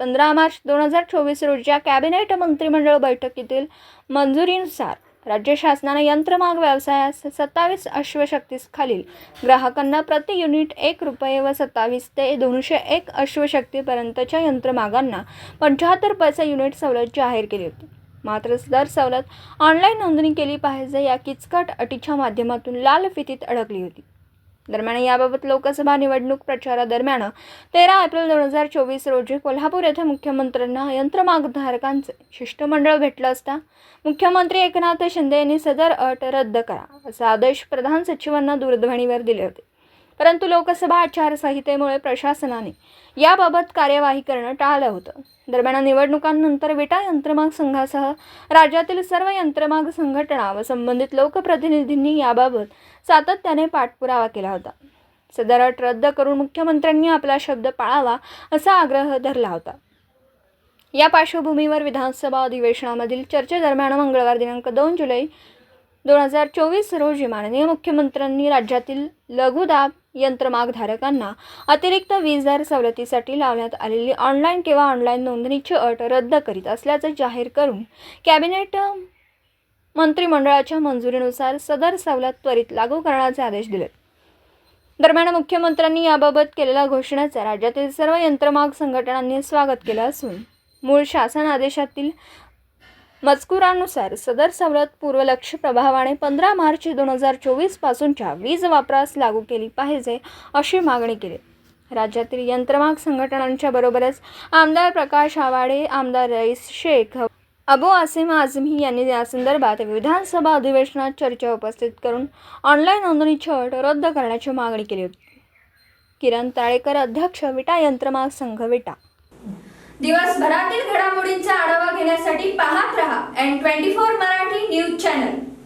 15 मार्च 2024 रोजीच्या कॅबिनेट मंत्रिमंडळ बैठकीतील मंजुरीनुसार राज्य शासनाने यंत्रमाग व्यवसायास 27 अश्वशक्तीखालील ग्राहकांना प्रति युनिट ₹1 व 27 ते 201 अश्वशक्तीपर्यंतच्या यंत्रमागांना 75 पैसे युनिट सवलत जाहीर केली होती. मात्र दर सवलत ऑनलाईन नोंदणी केली पाहिजे या किचकट अटीच्या माध्यमातून लाल फितीत अडकली होती. दरम्यान याबाबत लोकसभा निवडणूक प्रचारादरम्यान 13 एप्रिल 2024 रोजी कोल्हापूर येथे मुख्यमंत्र्यांना यंत्रमागधारकांचे शिष्टमंडळ भेटलं असता मुख्यमंत्री एकनाथ शिंदे यांनी सदर अट रद्द करा असे आदेश प्रधान सचिवांना दूरध्वनीवर दिले होते. परंतु लोकसभा आचारसंहितेमुळे प्रशासनाने याबाबत कार्यवाही करणं टाळलं होतं. दरम्यान निवडणुकांनंतर विटा यंत्रमाग संघासह राज्यातील सर्व यंत्रमाग संघटना व संबंधित लोकप्रतिनिधींनी याबाबत सातत्याने पाठपुरावा केला होता. सदर अट रद्द करून मुख्यमंत्र्यांनी आपला शब्द पाळावा असा आग्रह धरला होता. या पार्श्वभूमीवर विधानसभा अधिवेशनामधील चर्चेदरम्यान मंगळवार दिनांक 2 जुलै 2024 रोजी माननीय मुख्यमंत्र्यांनी राज्यातील लघुदाब यंत्रमागधारकांना अतिरिक्त वीज दर सवलतीसाठी लावण्यात आलेली ऑनलाईन किंवा ऑनलाईन नोंदणीची अट रद्द करीत असल्याचे जाहीर करून कॅबिनेट मंत्रिमंडळाच्या मंजुरीनुसार सदर सवलत त्वरित लागू करण्याचे आदेश दिले. दरम्यान मुख्यमंत्र्यांनी याबाबत केलेल्या घोषणेचे राज्यातील सर्व यंत्रमाग संघटनांनी स्वागत केले असून मूळ शासन आदेशातील मजकुरानुसार सदर सवलत पूर्वलक्ष्य प्रभावाने 15 मार्च 2024 पासूनच्या वीज वापरास लागू केली पाहिजे अशी मागणी केली. राज्यातील यंत्रमाग संघटनांच्या बरोबरच आमदार प्रकाश आवाडे, आमदार रईस शेख, अबू आसिम आझमी यांनी यासंदर्भात विधानसभा अधिवेशनात चर्चा उपस्थित करून ऑनलाईन नोंदणीची अट रद्द करण्याची मागणी केली होती. किरण ताळेकर, अध्यक्ष, विटा यंत्रमाग संघ, विटा. दिवसभरातील घडामोडींचा आढावा घेण्यासाठी पाहत रहा N24 मराठी न्यूज चॅनल.